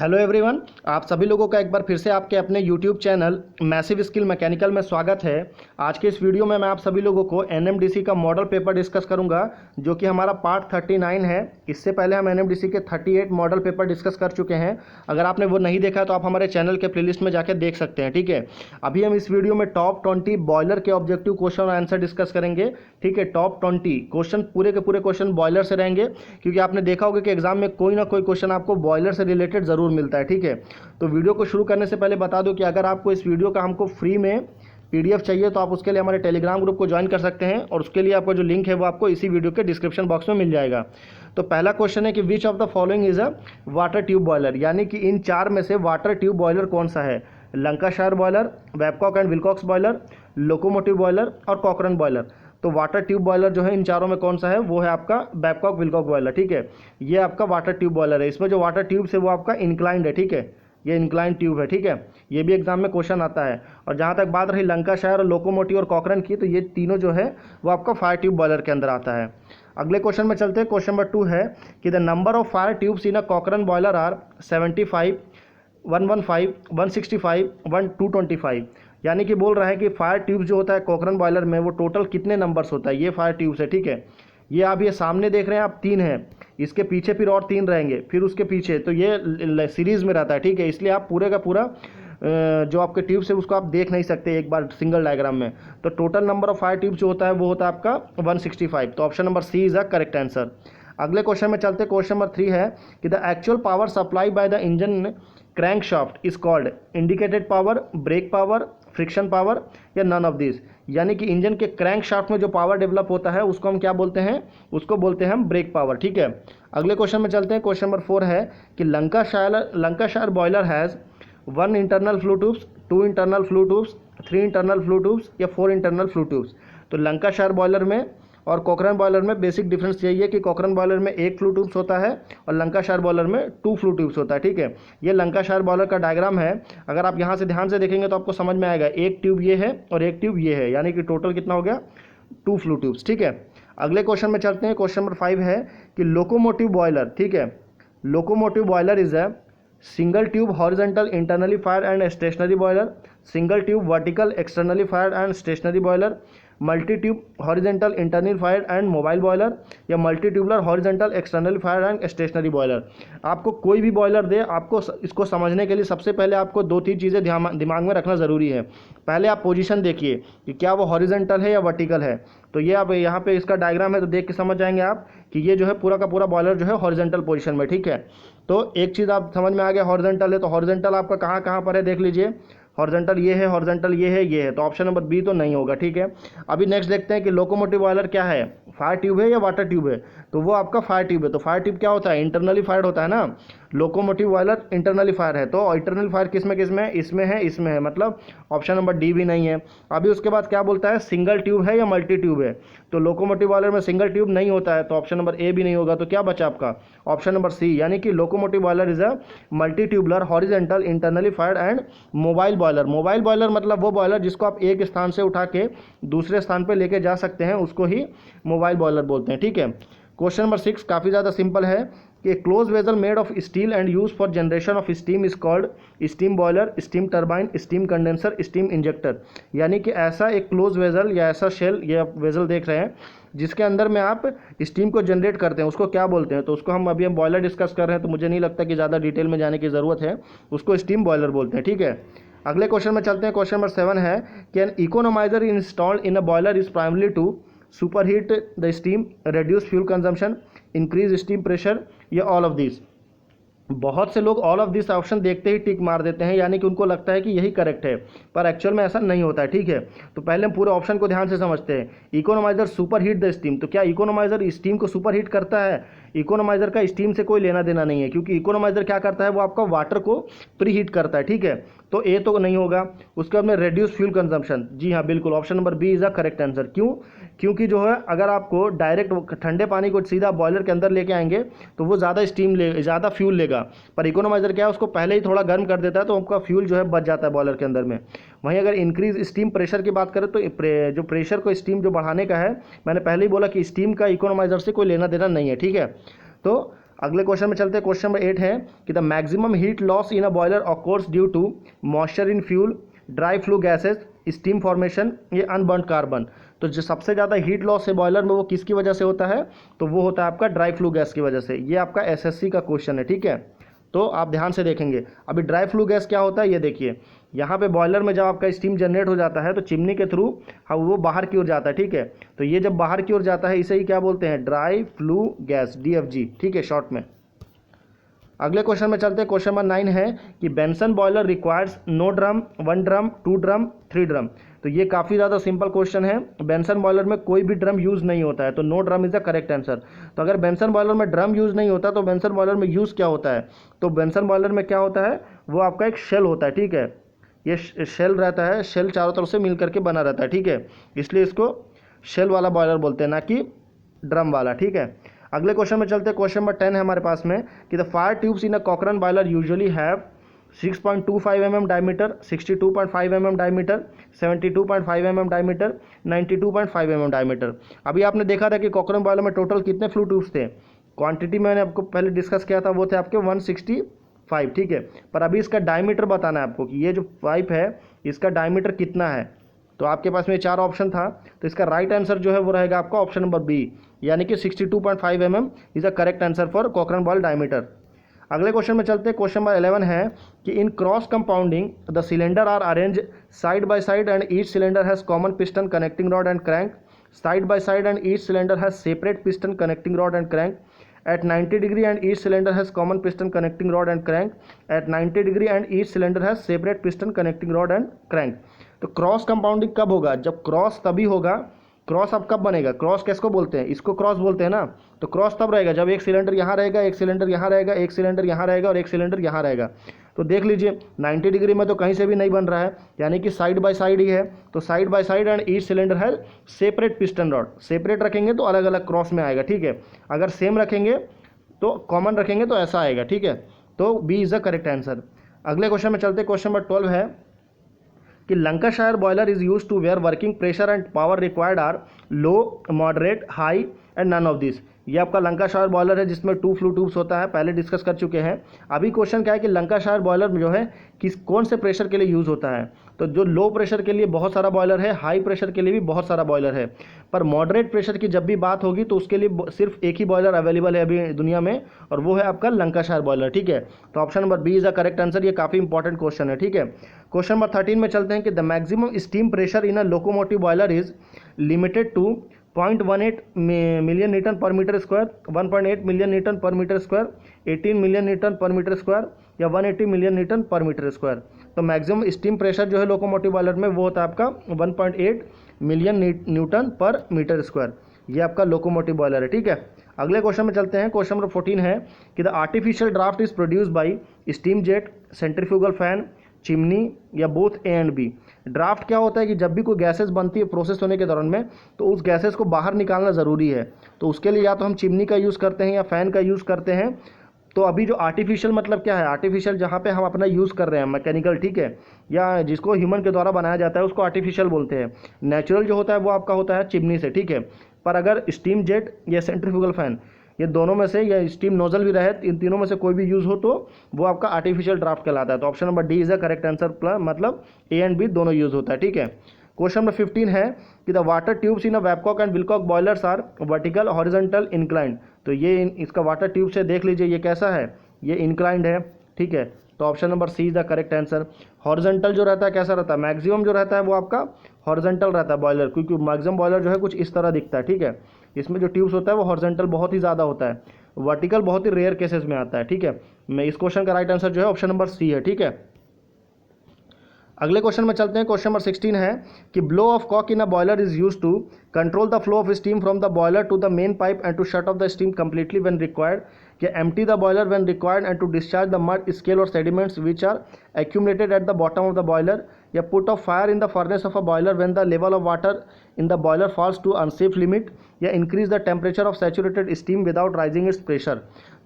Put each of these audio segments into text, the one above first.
Hello everyone, आप सभी लोगों का एक बार फिर से आपके अपने YouTube channel massive skill mechanical में स्वागत है। आज के इस वीडियो में मैं आप सभी लोगों को एनएमडीसी का मॉडल पेपर डिस्कस करूंगा, जो कि हमारा पार्ट 39 है। इससे पहले हम एनएमडीसी के 38 मॉडल पेपर डिस्कस कर चुके हैं। अगर आपने वो नहीं देखा तो आप हमारे चैनल के प्लेलिस्ट में जाकर देख सकते हैं। ठीक है, अभी हम इस वीडियो में टॉप 20 बॉयलर के ऑब्जेक्टिव क्वेश्चन और आंसर डिस्कस करेंगे। ठीक है, टॉप 20 क्वेश्चन, पूरे के पूरे क्वेश्चन बॉयलर से रहेंगे, क्योंकि आपने देखा होगा कि एग्जाम में कोई ना कोई क्वेश्चन आपको बॉयलर से रिलेटेड जरूर मिलता है। ठीक है, तो वीडियो को शुरू करने से पहले बता दूं कि अगर आपको इस वीडियो का हमको फ्री में पीडीएफ चाहिए तो आप उसके लिए हमारे टेलीग्राम ग्रुप को ज्वाइन कर सकते हैं, और उसके लिए आपका जो लिंक है वो आपको इसी वीडियो के डिस्क्रिप्शन बॉक्स में मिल जाएगा। तो पहला क्वेश्चन है कि which of the following is a water tube boiler, यानी कि इन चार में से वाटर ट्यूब बॉयलर कौन सा है। Lancashire boiler, Babcock and Wilcox boiler, locomotive boiler और कॉकरन बॉयलर। तो वाटर ट्यूब बॉयलर जो है इन चारों में कौन सा है, वो है आपका बैबकॉक विल्कॉक बॉयलर। ठीक है, ये आपका वाटर ट्यूब बॉयलर है। इसमें जो वाटर ट्यूब है वो आपका इंक्लाइंड है। ठीक है, ये इंक्लाइन ट्यूब है। ठीक है, ये भी एग्जाम में क्वेश्चन आता है। और जहाँ तक बात रही लंकाशायर और लोकोमोटिव और कॉकरन की, तो ये तीनों जो है वो आपका फायर ट्यूब बॉयलर के अंदर आता है। अगले क्वेश्चन में चलते हैं। क्वेश्चन नंबर 2 है कि the number of fire tubes in a Cochran boiler are 75, 115, 165, 225। यानी कि बोल रहा है कि फायर ट्यूब्स जो होता है कॉकरन बॉयलर में, वो टोटल कितने नंबर्स होता है। ये फायर ट्यूब्स है। ठीक है, ये आप ये सामने देख रहे हैं आप 3 हैं, इसके पीछे फिर और 3 रहेंगे, फिर उसके पीछे, तो ये सीरीज में रहता है। ठीक है, इसलिए आप पूरे का पूरा जो आपके ट्यूब्स है उसको आप देख नहीं सकते एक बार सिंगल डायग्राम में। तो total number of fire tubes जो होता है वो होता है आपका 165। तो option number C is a correct answer. अगले क्वेश्चन में चलते। क्वेश्चन नंबर 3 है कि the actual power supply by the engine crankshaft is called indicated power, brake power, friction power या नन ऑफ दिस। यानी कि इंजन के crank shaft में जो पावर डेवलप होता है उसको हम क्या बोलते हैं, उसको बोलते हैं हम ब्रेक पावर। ठीक है, अगले क्वेश्चन में चलते हैं। क्वेश्चन नंबर 4 है कि Lancashire boiler has 1 internal flu tubes, 2 internal flu tubes, 3 internal flu tubes या 4 इंटरनल फ्लू ट्यूब्स। तो लंकाशायर बॉयलर में और कॉकरन बॉयलर में बेसिक डिफरेंस यही है कि कॉकरन बॉयलर में 1 फ्लू ट्यूब्स होता है और लंकाशायर बॉयलर में 2 फ्लू ट्यूब्स होता है। ठीक है, ये लंकाशायर बॉयलर का डायग्राम है। अगर आप यहाँ से ध्यान से देखेंगे तो आपको समझ में आएगा, एक ट्यूब ये है और एक ट्यूब ये है, यानी कि टोटल कितना हो गया, 2 फ्लू ट्यूब्स। ठीक है, अगले क्वेश्चन में चलते हैं। क्वेश्चन नंबर 5 है कि लोकोमोटिव बॉयलर, ठीक है, locomotive boiler is a single tube horizontal internally fire and stationary boiler, single tube vertical externally fire and stationary boiler, multi tube horizontal internal fire and mobile boiler या multi tubular horizontal external fire and stationary boiler. आपको कोई भी boiler दे, आपको इसको समझने के लिए सबसे पहले आपको 2-3 चीज़ें दिमाग में रखना ज़रूरी है। पहले आप पोजीशन देखिए कि क्या वो हॉरिजॉन्टल है या वर्टिकल है। तो ये आप यहाँ पे इसका डायग्राम है तो देख के समझ जाएंगे आप कि ये जो है पूरा का पूरा बॉयलर जो है हॉरिजॉन्टल पोजीशन में। ठीक है, तो एक चीज़ आप समझ में आ गया, हॉरिजॉन्टल है तो हॉरिजॉन्टल आपका कहाँ कहाँ पर है देख लीजिए। हॉरिजॉन्टल ये है, हॉरिजॉन्टल ये है, ये है, तो ऑप्शन नंबर बी तो नहीं होगा। ठीक है, अभी नेक्स्ट देखते हैं कि लोकोमोटिव बॉयलर क्या है, फायर ट्यूब है या वाटर ट्यूब है। तो वो आपका फायर ट्यूब है। तो फायर ट्यूब क्या होता है, इंटरनली फायर्ड होता है ना। लोकोमोटिव बॉयलर इंटरनली फायर है, तो इंटरनल फायर किस में है, इसमें है, इसमें है, मतलब ऑप्शन नंबर डी भी नहीं है। अभी उसके बाद क्या बोलता है, सिंगल ट्यूब है या मल्टी ट्यूब है। तो लोकोमोटिव बॉयलर में सिंगल ट्यूब नहीं होता है, तो ऑप्शन नंबर ए भी नहीं होगा। तो क्या बचा आपका, ऑप्शन नंबर सी, यानी कि locomotive boiler is a multi tubular horizontal internally fired and mobile boiler. Mobile boiler मतलब वो बॉयलर जिसको आप एक स्थान से उठा के दूसरे स्थान पर लेके जा सकते हैं, उसको ही मोबाइल बॉयलर बोलते हैं। ठीक है, क्वेश्चन नंबर 6 काफ़ी ज़्यादा सिंपल है कि close vessel made of steel and use for generation of steam is called steam boiler, steam turbine, steam condenser, steam injector. यानी कि ऐसा एक क्लोज वेजल या ऐसा शेल, ये आप वेजल देख रहे हैं जिसके अंदर में आप स्टीम को जनरेट करते हैं, उसको क्या बोलते हैं। तो उसको हम अभी बॉयलर डिस्कस कर रहे हैं, तो मुझे नहीं लगता कि ज़्यादा डिटेल में जाने की ज़रूरत है, उसको स्टीम बॉयलर बोलते हैं। ठीक है, अगले क्वेश्चन में चलते हैं। क्वेश्चन नंबर 7 है कि an economiser installed in a boiler is primarily to superheat the steam, reduce fuel consumption, increase steam pressure या ऑल ऑफ दिस। बहुत से लोग ऑल ऑफ दिस ऑप्शन देखते ही टिक मार देते हैं, यानी कि उनको लगता है कि यही करेक्ट है, पर एक्चुअल में ऐसा नहीं होता है। ठीक है, तो पहले हम पूरे ऑप्शन को ध्यान से समझते हैं। Economiser super heat the steam, तो क्या इकोनोमाइजर स्टीम को सुपर हीट करता है। इकोनोमाइजर का स्टीम से कोई लेना देना नहीं है, क्योंकि इकोनोमाइजर क्या करता है, वो आपका वाटर को प्री हीट करता है। ठीक है, तो ए तो नहीं होगा। उसके बाद में रेड्यूस फ्यूल कंजम्पशन, जी हाँ बिल्कुल, option number B is the correct answer. क्यों, क्योंकि जो है अगर आपको डायरेक्ट ठंडे पानी को सीधा बॉयलर के अंदर लेके आएंगे तो वो ज़्यादा स्टीम ले, ज़्यादा फ्यूल लेगा। पर इकोनोमाइजर क्या है, उसको पहले ही थोड़ा गर्म कर देता है, तो आपका फ्यूल जो है बच जाता है बॉयलर के अंदर में। वहीं अगर इंक्रीज स्टीम प्रेशर की बात करें तो जो प्रेशर को स्टीम जो बढ़ाने का है, मैंने पहले ही बोला कि स्टीम का इकोनोमाइजर से कोई लेना देना नहीं है। ठीक है, तो अगले क्वेश्चन में चलते हैं। क्वेश्चन नंबर 8 है कि the maximum heat loss in a boiler occurs due to moisture in fuel, dry flue gases, steam formation, ये अनबर्न कार्बन। तो जो सबसे ज़्यादा हीट लॉस है बॉयलर में वो किसकी वजह से होता है? तो वो होता है आपका ड्राई फ्लू गैस की वजह से। ये आपका एसएससी का क्वेश्चन है, ठीक है, तो आप ध्यान से देखेंगे। अभी ड्राई फ्लू गैस क्या होता है ये देखिए, यहाँ पे बॉयलर में जब आपका स्टीम जनरेट हो जाता है तो चिमनी के थ्रू वो बाहर की ओर जाता है, ठीक है। तो ये जब बाहर की ओर जाता है इसे ही क्या बोलते हैं? ड्राई फ्लू गैस, DFG, ठीक है, शॉर्ट में। अगले क्वेश्चन में चलते हैं। क्वेश्चन नंबर 9 है कि Benson boiler requires no drum, 1 drum, 2 drum, 3 drum. तो ये काफ़ी ज़्यादा सिंपल क्वेश्चन है। बेंसन बॉयलर में कोई भी ड्रम यूज़ नहीं होता है, तो no drum is the correct answer. तो अगर बेंसन बॉयलर में ड्रम यूज़ नहीं होता तो बेंसन बॉयलर में यूज़ क्या होता है? तो बेंसन बॉयलर में क्या होता है? वो आपका एक शेल होता है, ठीक है। ये शेल रहता है, शेल चारों तरफ से मिल करके बना रहता है, ठीक है, इसलिए इसको शेल वाला बॉयलर बोलते हैं, ना कि ड्रम वाला, ठीक है। अगले क्वेश्चन में चलते हैं। क्वेश्चन नंबर 10 है हमारे पास में कि the fire tubes in a Cochran boiler usually have 6.25 mm diameter, 62.5 mm diameter, 72.5 mm diameter, 92.5 mm diameter. अभी आपने देखा था कि कॉकरन बॉयलर में टोटल कितने फ्लू ट्यूब्स थे? क्वांटिटी मैंने आपको पहले डिस्कस किया था, वो थे आपके 165, ठीक है। पर अभी इसका डायमीटर बताना है आपको कि ये जो पाइप है इसका डायमीटर कितना है। तो आपके पास में 4 ऑप्शन था, तो इसका राइट आंसर जो है वो रहेगा आपका ऑप्शन नंबर बी, यानी कि 62.5 mm is a correct answer for Cochran boil diameter. अगले क्वेश्चन में चलते हैं। क्वेश्चन नंबर 11 है कि in cross compounding the cylinder are arrange side by side and each cylinder has common piston connecting rod and crank, side by side and each cylinder has separate piston connecting rod and crank, at 90 degree and each cylinder has common piston connecting rod and crank, at 90 degree and each cylinder has separate piston connecting rod and crank। तो cross compounding कब होगा? जब cross तभी होगा, cross अब कब बनेगा? Cross किसको बोलते हैं? इसको क्रॉस बोलते हैं ना। तो क्रॉस तब रहेगा जब एक सिलेंडर यहाँ रहेगा, एक सिलेंडर यहाँ रहेगा, एक सिलेंडर यहाँ रहेगा और एक सिलेंडर यहाँ रहेगा। तो देख लीजिए 90 डिग्री में तो कहीं से भी नहीं बन रहा है, यानी कि साइड बाय साइड ही है। तो side by side and each cylinder है सेपरेट पिस्टन रॉड। सेपरेट रखेंगे तो अलग अलग क्रॉस में आएगा, ठीक है। अगर सेम रखेंगे तो कॉमन रखेंगे तो ऐसा आएगा, ठीक है। तो B is the correct answer. अगले क्वेश्चन में चलते। क्वेश्चन नंबर 12 है कि Lancashire boiler is use to where working pressure and power required are low, moderate, high and none of this. ये आपका लंकाशायर बॉयलर है जिसमें 2 फ्लू ट्यूब्स होता है, पहले डिस्कस कर चुके हैं। अभी क्वेश्चन क्या है कि लंकाशायर बॉयलर जो है कौन से प्रेशर के लिए यूज़ होता है? तो जो लो प्रेशर के लिए बहुत सारा बॉयलर है, हाई प्रेशर के लिए भी बहुत सारा बॉयलर है, पर मॉडरेट प्रेशर की जब भी बात होगी तो उसके लिए सिर्फ एक ही बॉयलर अवेलेबल है अभी दुनिया में, और वो है आपका लंकाशायर बॉयलर, ठीक है। तो option number B is the correct answer. ये काफ़ी इंपॉर्टेंट क्वेश्चन है, ठीक है। क्वेश्चन नंबर 13 में चलते हैं कि the maximum steam pressure in a locomotive boiler is limited to 0.18 million newton per metre square, 1.8 million newton per metre square, 18 million newton per metre square या 180 million newton per metre square. तो maximum steam pressure जो है locomotive boiler में वो होता है आपका 1.8 million newton per metre square. ये आपका लोकोमोटिव बॉयलर है, ठीक है। अगले क्वेश्चन में चलते हैं। क्वेश्चन नंबर 14 है कि the artificial draft is produce by steam jet, centrifugal fan, chimney या both A and B. Draft क्या होता है कि जब भी कोई गैसेस बनती है प्रोसेस होने के दौरान में, तो उस गैसेस को बाहर निकालना ज़रूरी है। तो उसके लिए या तो हम चिमनी का यूज़ करते हैं या फ़ैन का यूज़ करते हैं। तो अभी जो आर्टिफिशियल मतलब क्या है? आर्टिफिशियल जहाँ पे हम अपना यूज़ कर रहे हैं मैकेनिकल, ठीक है, या जिसको ह्यूमन के द्वारा बनाया जाता है उसको आर्टिफिशियल बोलते हैं। नेचुरल जो होता है वो आपका होता है चिमनी से, ठीक है। पर अगर स्टीम जेट या सेंट्रीफ्यूगल फैन, ये दोनों में से, या स्टीम नोजल भी रहे, इन तीनों में से कोई भी यूज़ हो तो वो आपका आर्टिफिशियल ड्राफ्ट कहलाता है। तो option number D is the correct answer, मतलब ए एंड बी दोनों यूज़ होता है, ठीक है। क्वेश्चन नंबर 15 है कि the water tubes in a Babcock and Wilcox boilers are vertical, horizontal, inclined. तो ये इसका वाटर ट्यूब से देख लीजिए ये कैसा है, ये इंक्लाइंड है, ठीक है। तो option number C is the correct answer. Horizontal जो रहता है कैसा रहता है? मैक्सिमम जो रहता है वो आपका हॉरिजॉन्टल रहता है बॉयलर, क्योंकि मैक्सिमम बॉयलर जो है कुछ इस तरह दिखता है, ठीक है। इसमें जो ट्यूब्स होता है वो हॉरिजॉन्टल बहुत ही ज़्यादा होता है, वर्टिकल बहुत ही रेयर केसेस में आता है, ठीक है। मैं इस क्वेश्चन का राइट आंसर जो है ऑप्शन नंबर सी है, ठीक है। अगले क्वेश्चन में चलते हैं। क्वेश्चन नंबर 16 है कि blow off Kock in a boiler is use to control the flow of steam from the boiler to the main pipe and to shut off the steam completely when required, या empty the boiler when required and to discharge the mud, scale और sediments which are accumulated at the bottom of the boiler, या put off fire in the furnace of a boiler when the level of water in the boiler falls to unsafe limit, या increase the temperature of saturated steam without rising its pressure.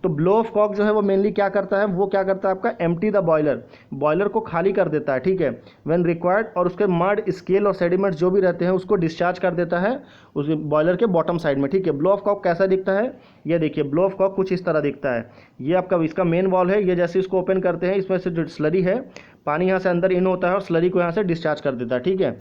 तो blow off cock जो है वो mainly क्या करता है, वो क्या करता है आपका एम्प्टी द बॉयलर, बॉयलर को खाली कर देता है, ठीक है, व्हेन रिक्वायर्ड, और उसके मड स्केल और सेडिमेंट्स जो भी रहते हैं उसको डिस्चार्ज कर देता है उस बॉयलर के बॉटम साइड में, ठीक है। ब्लो ऑफ कॉक कैसा दिखता है, ये देखिए ब्लो ऑफ कॉक कुछ इस तरह दिखता है। ये आपका इसका मेन वॉल है, ये जैसे इसको ओपन करते हैं इसमें से जो स्लरी है पानी यहाँ से अंदर इन होता है और स्लरी को यहाँ से डिस्चार्ज कर देता है, ठीक है।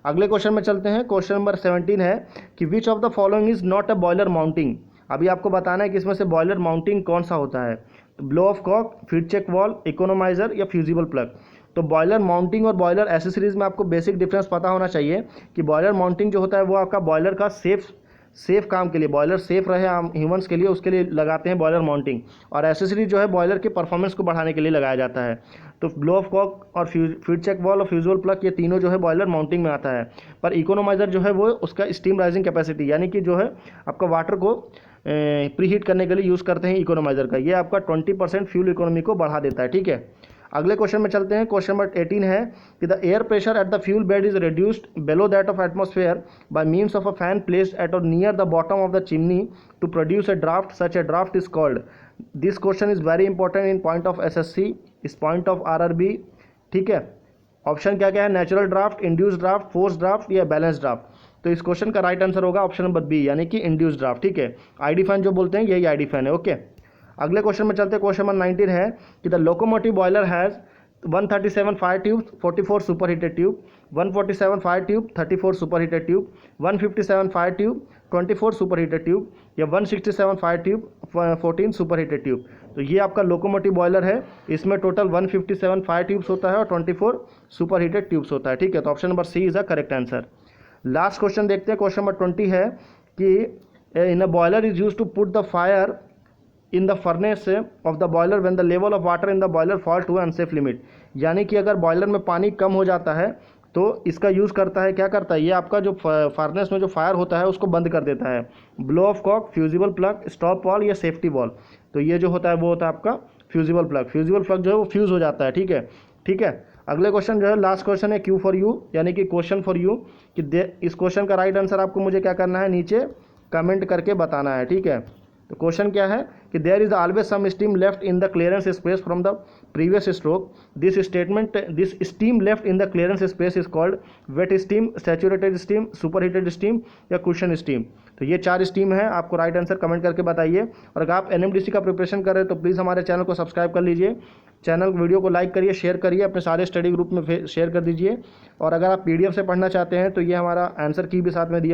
अगले क्वेश्चन में चलते हैं। क्वेश्चन नंबर 17 है कि which of the following is not a boiler mounting. अभी आपको बताना है कि इसमें से बॉयलर माउंटिंग कौन सा होता है, blow off cock, feed check valve, economiser या फ्यूजिबल प्लग। तो बॉयलर माउंटिंग और बॉयलर एसेसरीज में आपको बेसिक डिफरेंस पता होना चाहिए कि बॉयलर माउंटिंग जो होता है वो आपका बॉयलर का सेफ काम के लिए, बॉयलर सेफ रहे ह्यूमंस के लिए, उसके लिए लगाते हैं बॉयलर माउंटिंग, और एसेसरी जो है बॉयलर के परफॉर्मेंस को बढ़ाने के लिए लगाया जाता है। तो ब्लो ऑफ कॉक और फीड चेक वॉल और फ्यूजिबल प्लग ये तीनों जो है बॉयलर माउंटिंग में आता है। पर इकोनोमाइजर जो है वो उसका स्टीम राइजिंग कैपेसिटी, यानी कि जो है आपका वाटर को प्रीहीट करने के लिए यूज़ करते हैं इकोनोमाइजर का, ये आपका 20% फ्यूल इकोनॉमी को बढ़ा देता है, ठीक है। अगले क्वेश्चन में चलते हैं। क्वेश्चन नंबर 18 है कि the air pressure at the fuel bed is reduced below that of atmosphere by means of a fan placed at और near the bottom of the chimney to produce a draft, such a draft is called. This question is very important in point of SSC, इस point of RRB, ठीक है। Option क्या क्या है, natural draft, induce draft, force draft या balance draft. तो इस question का राइट आंसर होगा ऑप्शन नंबर बी, यानी कि इंड्यूस ड्राफ्ट, ठीक है। आईडी फैन जो बोलते हैं यही आईडी फैन है, ओके। अगले क्वेश्चन में चलते हैं। क्वेश्चन नंबर 19 है कि the locomotive boiler has 137 fire tube, 44 super heated tube, 147 fire tube, 34 super heated tube, 157 fire tube, 24 super heated tube, या 167 fire tube, 14 super heated tube. तो ये आपका लोकोमोटिव बॉयलर है, इसमें टोटल 157 फायर ट्यूब्स होता है और 24 सुपर हीटेड ट्यूब्स होता है, ठीक है। तो option number C is a correct answer. Last question देखते हैं। क्वेश्चन नंबर 20 है कि in a boiler is use to put the fire in the furnace of the boiler when the level of water in the boiler fall to unsafe limit. यानी कि अगर boiler में पानी कम हो जाता है तो इसका यूज़ करता है, क्या करता है, ये आपका जो फर्नेस में जो फायर होता है उसको बंद कर देता है। Blow off cock, fusible plug, stop valve या सेफ्टी वॉल। तो ये जो होता है वो होता है आपका फ्यूजिबल प्लग। फ्यूजिबल प्लग जो है वो फ्यूज़ हो जाता है, ठीक है, ठीक है। अगले क्वेश्चन जो है लास्ट क्वेश्चन है क्यू फॉर यू, यानी कि क्वेश्चन फॉर यू, कि इस क्वेश्चन का राइट आंसर आपको मुझे क्या करना है, नीचे कमेंट करके बताना है, ठीक है। तो क्वेश्चन क्या है कि there is always some steam left in the clearance space from the previous stroke. This steam left in the clearance space is called wet steam, saturated steam, superheated steam या cushion steam. तो ये 4 steam है, आपको right answer comment करके बताइए। और अगर आप एनएमडीसी का प्रिपरेशन कर रहे हैं तो प्लीज़ हमारे चैनल को सब्सक्राइब कर लीजिए, चैनल वीडियो को लाइक करिए, शेयर करिए, अपने सारे स्टडी ग्रुप में शेयर कर दीजिए। और अगर आप पीडीएफ से पढ़ना चाहते हैं तो ये हमारा आंसर की भी साथ में दिया